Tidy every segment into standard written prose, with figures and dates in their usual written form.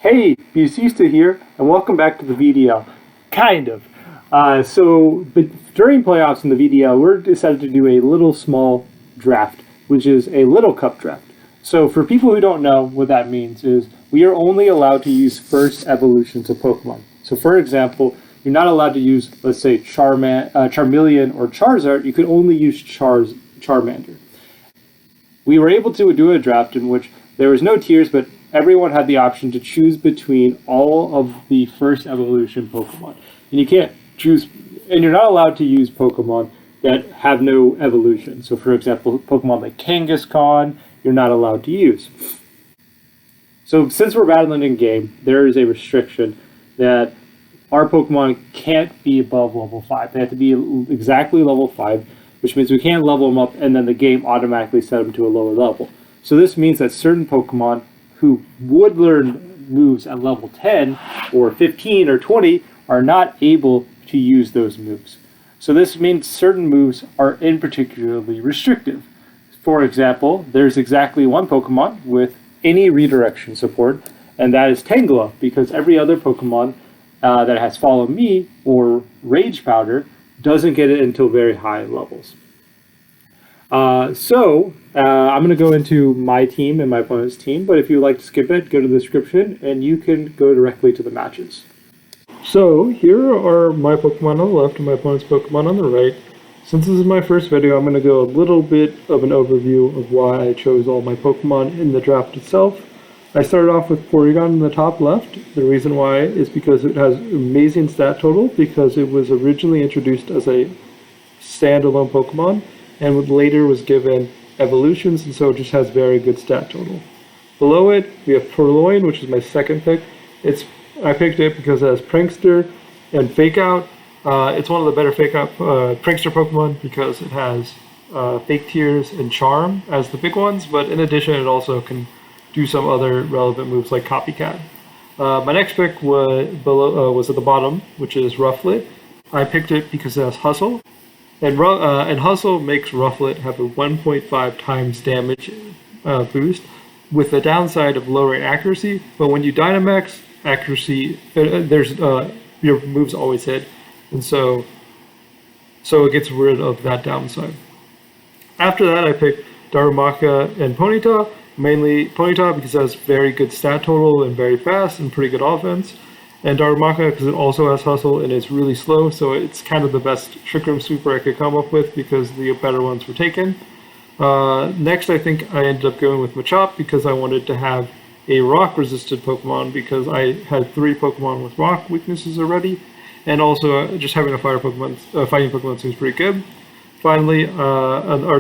Hey, Musista here, and welcome back to the VDL. Kind of. But during playoffs in the VDL, we're decided to do a little small draft, which is a Little Cup draft. So for people who don't know, what that means is we are only allowed to use first evolutions of Pokemon. So for example, you're not allowed to use, let's say, Charmeleon or Charizard. You could only use Charmander. We were able to do a draft in which there was no tiers, but everyone had the option to choose between all of the first evolution Pokemon. And you can't choose, and you're not allowed to use Pokemon that have no evolution. So for example, Pokemon like Kangaskhan, you're not allowed to use. So since we're battling in game, there is a restriction that our Pokemon can't be above level 5. They have to be exactly level 5, which means we can't level them up and then the game automatically set them to a lower level. So this means that certain Pokemon who would learn moves at level 10 or 15 or 20 are not able to use those moves. So this means certain moves are in particularly restrictive. For example, there's exactly one Pokemon with any redirection support, and that is Tangela, because every other Pokemon that has Follow Me or Rage Powder doesn't get it until very high levels. I'm going to go into my team and my opponent's team, but if you'd like to skip it, go to the description and you can go directly to the matches. So here are my Pokemon on the left and my opponent's Pokemon on the right. Since this is my first video, I'm going to go a little bit of an overview of why I chose all my Pokemon in the draft itself. I started off with Porygon in the top left. The reason why is because it has amazing stat total, because it was originally introduced as a standalone Pokemon and later was given evolutions, and so it just has very good stat total. Below it, we have Purloin, which is my second pick. I picked it because it has Prankster and Fake Out. It's one of the better Fake Out Prankster Pokemon because it has Fake Tears and Charm as the big ones, but in addition, it also can do some other relevant moves like Copycat. My next pick was at the bottom, which is Rufflet. I picked it because it has Hustle. And Hustle makes Rufflet have a 1.5 times damage boost, with the downside of lowering accuracy. But when you Dynamax, accuracy, your moves always hit, and so it gets rid of that downside. After that, I picked Darumaka and Ponyta, mainly Ponyta because it has very good stat total and very fast and pretty good offense. And Darumaka because it also has Hustle and it's really slow, so it's kind of the best Trick Room Sweeper I could come up with because the better ones were taken. Next, I think I ended up going with Machop because I wanted to have a rock-resisted Pokemon because I had 3 Pokemon with rock weaknesses already, and also just having a fighting Pokemon seems pretty good. Finally,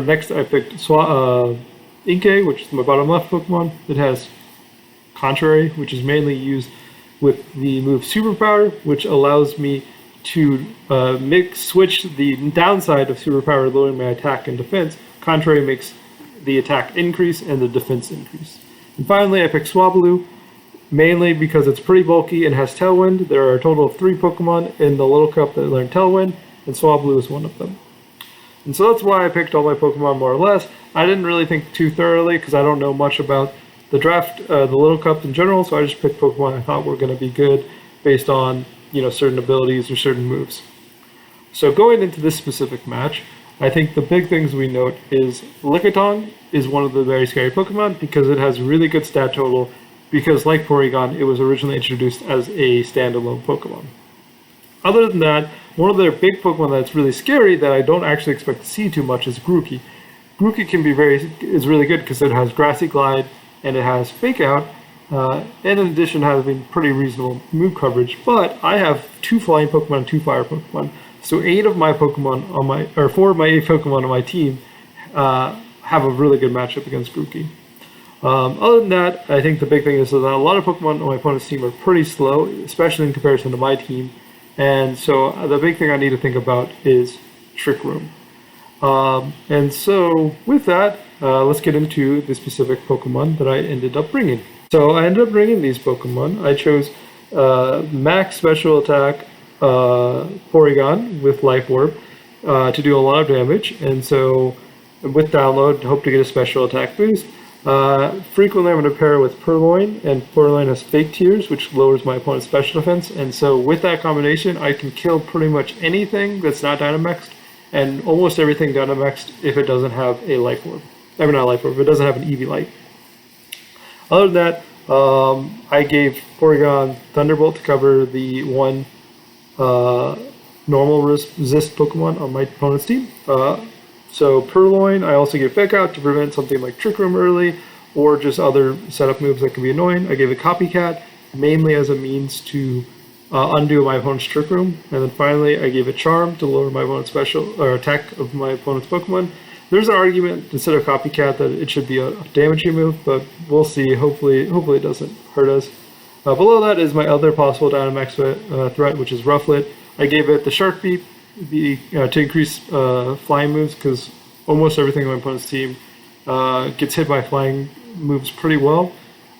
next I picked Inkay, which is my bottom left Pokemon. It has Contrary, which is mainly used with the move Superpower, which allows me to switch the downside of Superpower, lowering my attack and defense. Contrary makes the attack increase and the defense increase. And finally, I picked Swablu, mainly because it's pretty bulky and has Tailwind. There are a total of 3 Pokemon in the Little Cup that learn Tailwind, and Swablu is one of them. And so that's why I picked all my Pokemon more or less. I didn't really think too thoroughly because I don't know much about the draft, the Little Cup in general, so I just picked Pokemon I thought were going to be good based on, certain abilities or certain moves. So going into this specific match, I think the big things we note is Lickitung is one of the very scary Pokemon because it has really good stat total, because like Porygon, it was originally introduced as a standalone Pokemon. Other than that, one of their big Pokemon that's really scary that I don't actually expect to see too much is Grookey. Grookey is really good because it has Grassy Glide and it has Fake Out, and in addition having pretty reasonable move coverage. But I have 2 flying Pokemon and 2 fire Pokemon, so 4 of my 8 Pokemon on my team have a really good matchup against Grookey. Other than that, I think the big thing is that a lot of Pokemon on my opponent's team are pretty slow, especially in comparison to my team. And so the big thing I need to think about is Trick Room. And so with that, let's get into the specific Pokemon that I ended up bringing. So I ended up bringing these Pokemon. I chose Max Special Attack Porygon with Life Orb to do a lot of damage. And so with download, hope to get a special attack boost. Frequently I'm going to pair with Purloin, and Purloin has Fake Tears, which lowers my opponent's special defense, and so with that combination I can kill pretty much anything that's not Dynamaxed, and almost everything Dynamaxed if it doesn't have a Life Orb. I mean not a Life Orb, if it doesn't have an EV Light. Other than that, I gave Porygon Thunderbolt to cover the one normal resist Pokemon on my opponent's team. So Purloin, I also gave Fake Out to prevent something like Trick Room early, or just other setup moves that can be annoying. I gave it Copycat, mainly as a means to undo my opponent's Trick Room. And then finally, I gave it Charm to lower my opponent's special or attack of my opponent's Pokemon. There's an argument instead of Copycat that it should be a damaging move, but we'll see. Hopefully it doesn't hurt us. Below that is my other possible Dynamax threat, which is Rufflet. I gave it the Shark Beak to increase flying moves, because almost everything on my opponent's team gets hit by flying moves pretty well.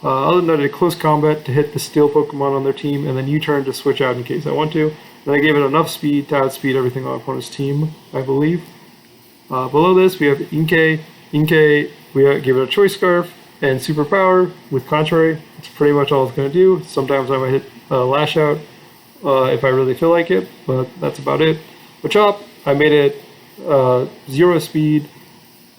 Other than that, I did Close Combat to hit the Steel Pokemon on their team, and then U-Turn to switch out in case I want to. Then I gave it enough speed to outspeed everything on my opponent's team, I believe. Below this, we have Inkay. Inkay, we gave it a Choice Scarf and Superpower with Contrary. It's pretty much all it's going to do. Sometimes I might hit Lash Out if I really feel like it, but that's about it. Machop, I made it 0 speed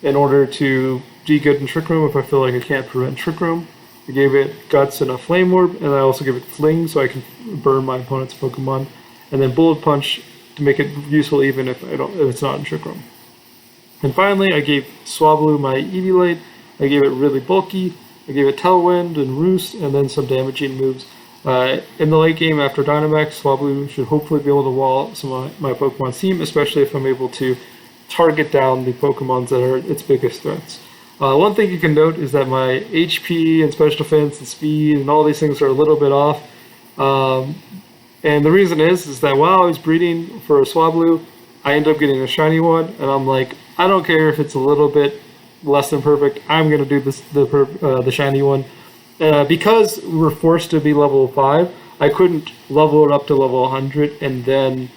in order to be good in Trick Room if I feel like I can't prevent Trick Room. I gave it Guts and a Flame Orb, and I also gave it Fling so I can burn my opponent's Pokemon. And then Bullet Punch to make it useful even if it's not in Trick Room. And finally, I gave Swablu my Eevee Light. I gave it really bulky. I gave it Tailwind and Roost, and then some damaging moves. In the late game after Dynamax, Swablu should hopefully be able to wall some of my Pokemon's team, especially if I'm able to target down the Pokemons that are its biggest threats. One thing you can note is that my HP and special defense and speed and all these things are a little bit off. And the reason is that while I was breeding for a Swablu, I ended up getting a shiny one, and I'm like, I don't care if it's a little bit less than perfect, I'm going to do the shiny one. Because we're forced to be level 5, I couldn't level it up to level 100 and then,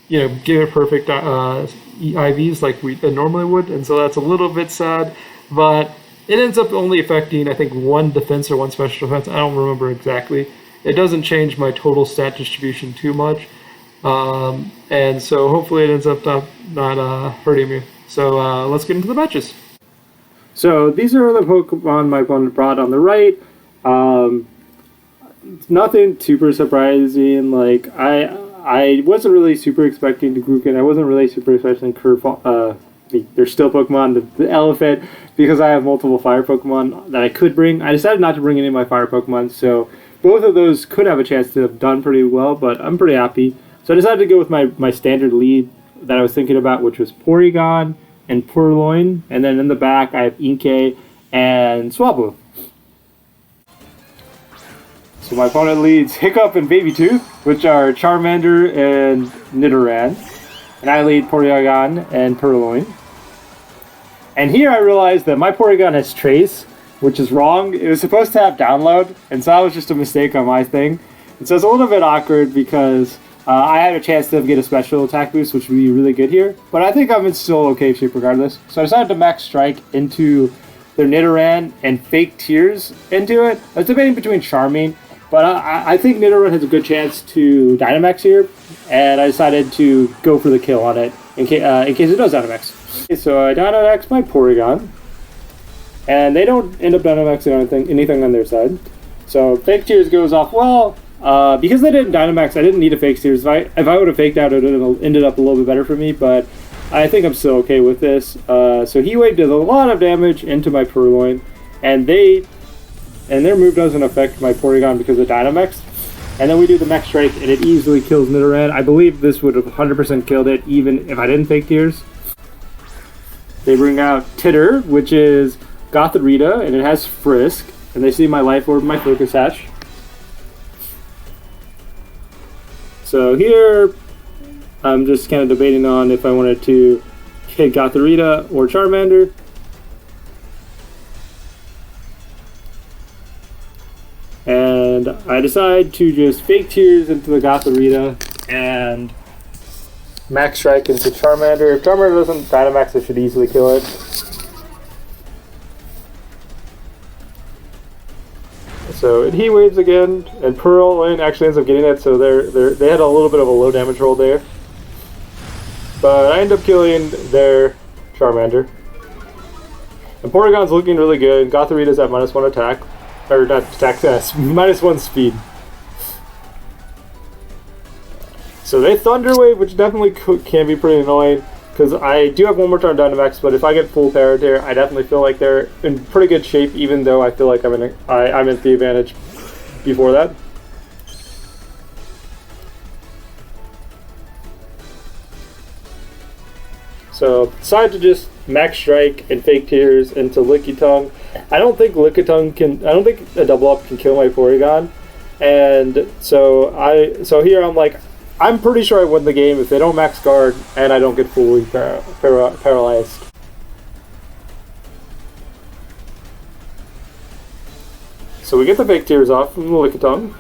give it perfect IVs like we normally would, and so that's a little bit sad, but it ends up only affecting, I think, 1 defense or 1 special defense. I don't remember exactly. It doesn't change my total stat distribution too much, and so hopefully it ends up not hurting me. So let's get into the matches. So these are the Pokemon my opponent brought on the right. Nothing super surprising. Like I wasn't really super expecting Glucan. I wasn't really super expecting Curve. There's still Pokemon, the Elephant, because I have multiple Fire Pokemon that I could bring. I decided not to bring any of my Fire Pokemon, so both of those could have a chance to have done pretty well, but I'm pretty happy. So I decided to go with my standard lead that I was thinking about, which was Porygon and Purloin, and then in the back I have Inkay and Swablu. So my opponent leads Hiccup and Baby Tooth, which are Charmander and Nidoran, and I lead Porygon and Purloin. And here I realized that my Porygon has Trace, which is wrong. It was supposed to have Download, and so that was just a mistake on my thing. And so it's a little bit awkward because I had a chance to get a special attack boost, which would be really good here. But I think I'm in still okay shape regardless. So I decided to Max Strike into their Nidoran and Fake Tears into it. I was debating between Charming, but I think Nidoran has a good chance to Dynamax here. And I decided to go for the kill on it in case it does Dynamax. Okay, so I Dynamax my Porygon. And they don't end up Dynamaxing anything on their side. So Fake Tears goes off well. Because they didn't Dynamax, I didn't need a Fake Tears. If I would have faked out, it would have ended up a little bit better for me, but I think I'm still okay with this. So Heat Wave does a lot of damage into my Purloin, and their move doesn't affect my Porygon because of Dynamax. And then we do the Max Strike, and it easily kills Nidoran. I believe this would have 100% killed it, even if I didn't Fake Tears. They bring out Titter, which is Gothorita, and it has Frisk, and they see my Life Orb, my Focus Sash. So here, I'm just kind of debating on if I wanted to hit Gothorita or Charmander. And I decide to just Fake Tears into the Gothorita and Max Strike into Charmander. If Charmander doesn't Dynamax, I should easily kill it. So it heat waves again, and Purloin actually ends up getting it, so they had a little bit of a low damage roll there. But I end up killing their Charmander. And Porygon's looking really good. Gothorita's at -1 attack. Or not attack, -1 speed. So they Thunder Wave, which definitely can be pretty annoying, because I do have one more turn Dynamax, but if I get full powered here, I definitely feel like they're in pretty good shape, even though I feel like I'm at the advantage before that. So decide to just Max Strike and Fake Tears into Lickitung. I don't think a double up can kill my Porygon, and so here I'm like, I'm pretty sure I win the game if they don't max guard and I don't get fully paralyzed. So we get the Fake Tears off from the Lickitung.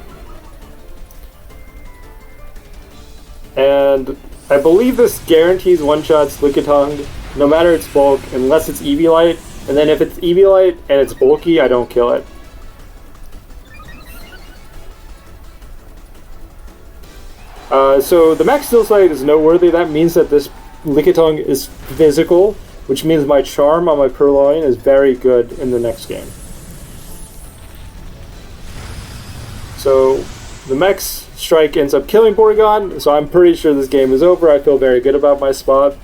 And I believe this guarantees one-shots Lickitung, no matter its bulk, unless it's Eviolite. And then if it's Eviolite and it's bulky, I don't kill it. So the max Steel Sight is noteworthy. That means that this Lickitung is physical, which means my charm on my Purloin is very good in the next game. So the Max Strike ends up killing Porygon, so I'm pretty sure this game is over. I feel very good about my spot.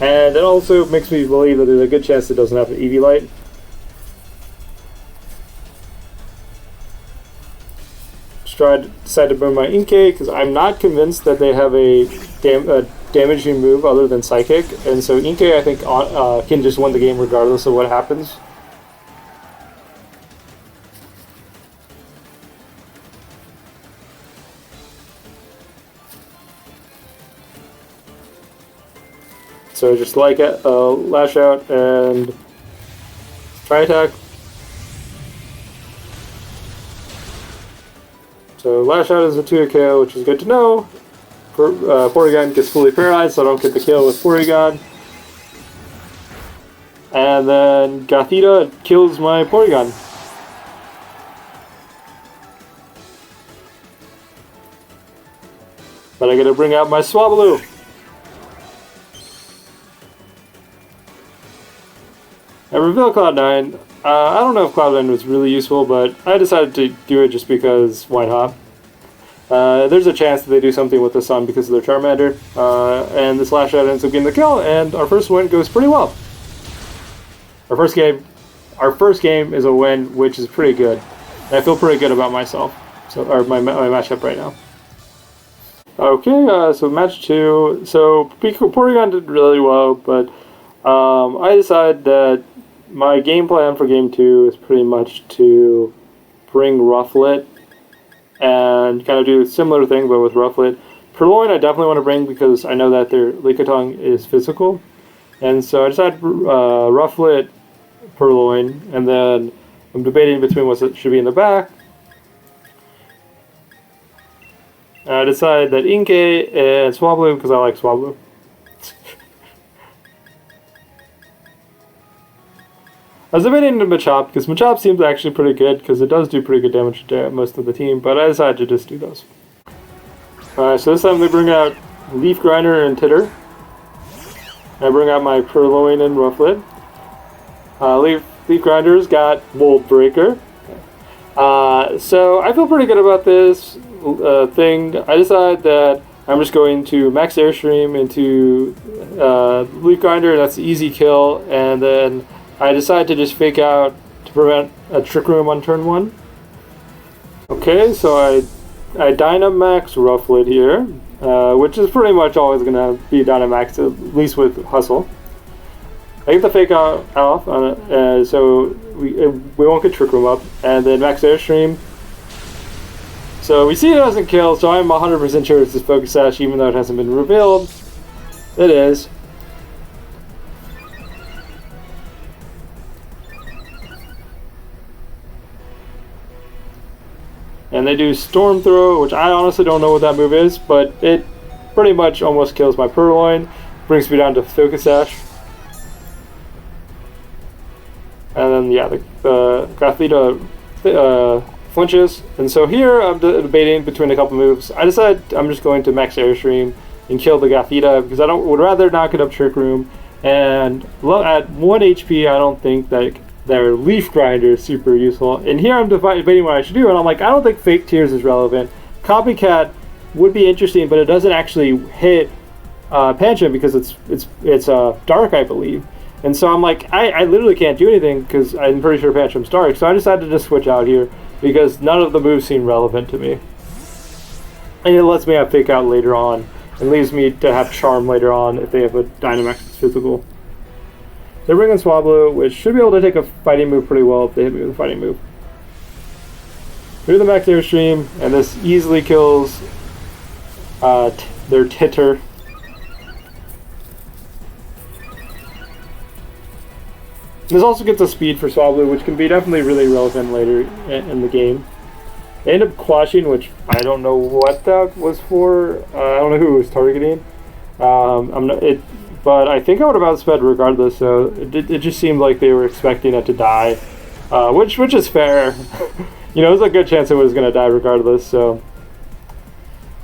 And it also makes me believe that there's a good chance it doesn't have an Eviolite. Decide to burn my Inkay because I'm not convinced that they have a damaging move other than Psychic, and so Inkay I think can just win the game regardless of what happens. So just like it, Lash Out and Try Attack. So Lash Out is a 2-hit KO, which is good to know. Porygon gets fully paralyzed, so I don't get the kill with Porygon. And then Gothita kills my Porygon. But I gotta bring out my Swablu. I reveal Cloud9. I don't know if Cloud9 was really useful, but I decided to do it just because why not? There's a chance that they do something with the Sun because of their Charmander, and this Lash Out ends up getting the kill, and our first win goes pretty well. Our first game is a win, which is pretty good. And I feel pretty good about myself, or my matchup right now. Okay, so match 2. So Porygon did really well, but I decided that my game plan for game 2 is pretty much to bring Rufflet and kind of do a similar thing, but with Rufflet. Purloin I definitely want to bring because I know that their Lickitung is physical. And so I decided Rufflet, Purloin, and then I'm debating between what should be in the back. And I decided that Inkay and Swablu because I like Swablu. I was debating into Machop because Machop seems actually pretty good because it does do pretty good damage to most of the team, but I decided to just do those. Alright, so this time they bring out Leaf Grinder and Titter. I bring out my Purloin and Rufflet. Leaf Grinder's got Mold Breaker. So I feel pretty good about this thing. I decided that I'm just going to Max Airstream into Leaf Grinder, that's an easy kill, and then I decided to just fake out to prevent a Trick Room on turn 1. Okay, so I Dynamax Rufflet here, which is pretty much always going to be Dynamax, at least with Hustle. I get the fake out off, so we won't get Trick Room up, and then Max Airstream. So we see it doesn't kill, so I'm 100% sure it's this Focus Sash, even though it hasn't been revealed. It is. And they do Storm Throw, which I honestly don't know what that move is, but it pretty much almost kills my Purloin, brings me down to Focus Sash. then yeah, the Gothita flinches. And so here I'm debating between a couple moves. I decided I'm just going to max Airstream and kill the Gothita because would rather not get up Trick Room. And at 1 HP, I don't think that their Leaf Grinder is super useful. And here I'm debating what I should do, and I'm like, I don't think Fake Tears is relevant. Copycat would be interesting, but it doesn't actually hit Pancham because it's dark, I believe. And so I'm like, I literally can't do anything because I'm pretty sure Pancham's dark. So I decided to just switch out here because none of the moves seem relevant to me. And it lets me have Fake Out later on and leaves me to have Charm later on if they have a Dynamax that's physical. They bring in Swablu, which should be able to take a fighting move pretty well if they hit me with a fighting move. Do the max Airstream, and this easily kills their Titter. This also gets a speed for Swablu, which can be definitely really relevant later in the game. They end up quashing, which I don't know what that was for. I don't know who it was targeting. But I think I would have outsped regardless, so it just seemed like they were expecting it to die, which is fair. You know, there's a good chance it was going to die regardless. So,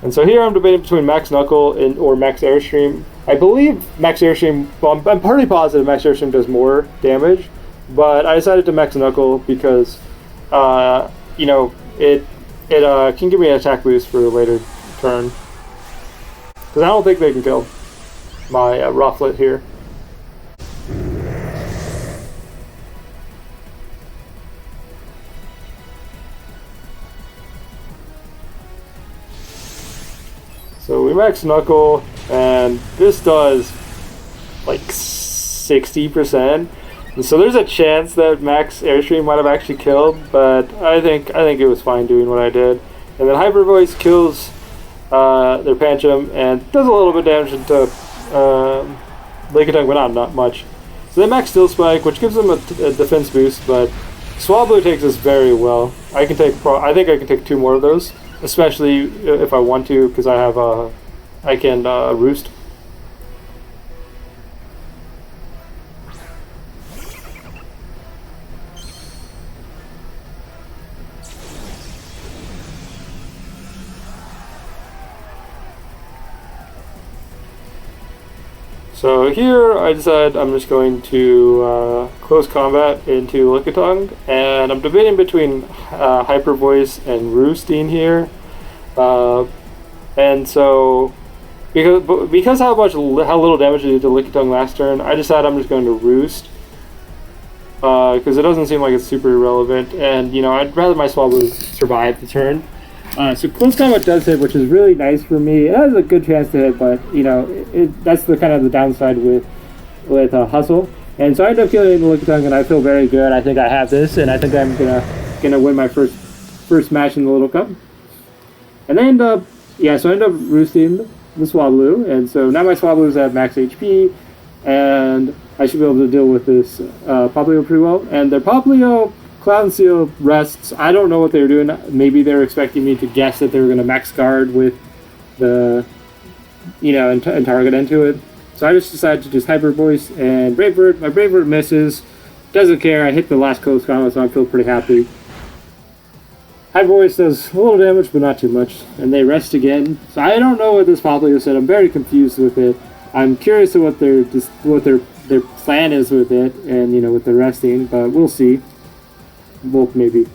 and so here I'm debating between Max Knuckle or Max Airstream. I believe Max Airstream, well, I'm pretty positive Max Airstream does more damage, but I decided to Max Knuckle because, you know, it can give me an attack boost for a later turn. Because I don't think they can kill my Rufflet here. So we max Knuckle, and this does like 60%. And so there's a chance that Max Airstream might have actually killed, but I think it was fine doing what I did. And then Hyper Voice kills their Pancham and does a little bit of damage into Lickitung, but not much. So they max Steel Spike, which gives them a defense boost, but Swablu takes this very well. I think I can take 2 more of those, especially if I want to, because I can Roost. So here I decided I'm just going to close combat into Lickitung, and I'm debating between Hyper Voice and Roosting here. And so because how little damage I did to Lickitung last turn, I decided I'm just going to Roost because it doesn't seem like it's super irrelevant, and you know, I'd rather my Swablu survive the turn. So close combat does hit, which is really nice for me. It has a good chance to hit, but you know, that's the kind of the downside with Hustle. And so I ended up killing the Lickitung, and I feel very good. I think I have this, and I think I'm gonna win my first match in the Little Cup. And I end up roosting the Swablu, and so now my Swablu is at max HP, and I should be able to deal with this Popplio pretty well. And their Popplio Cloud and Seal rests. I don't know what they were doing. Maybe they were expecting me to guess that they were going to max guard with the, you know, and target into it. So I just decided to just Hyper Voice and Brave Bird. My Brave Bird misses. Doesn't care. I hit the last close combat, so I feel pretty happy. Hyper Voice does a little damage, but not too much. And they rest again. So I don't know what this Popplio said. I'm very confused with it. I'm curious to what their plan is with it, and you know, with the resting, but we'll see. Well, maybe.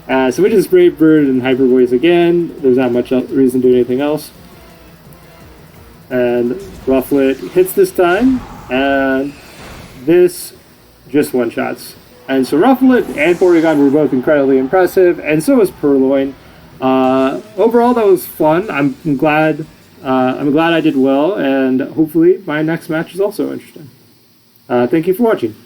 So we just Brave Bird and Hyper Voice again. There's not much reason to do anything else. And Rufflet hits this time, and this just one-shots. And so Rufflet and Porygon were both incredibly impressive, and so was Purloin. Overall, that was fun. I'm glad I did well, and hopefully my next match is also interesting. Thank you for watching.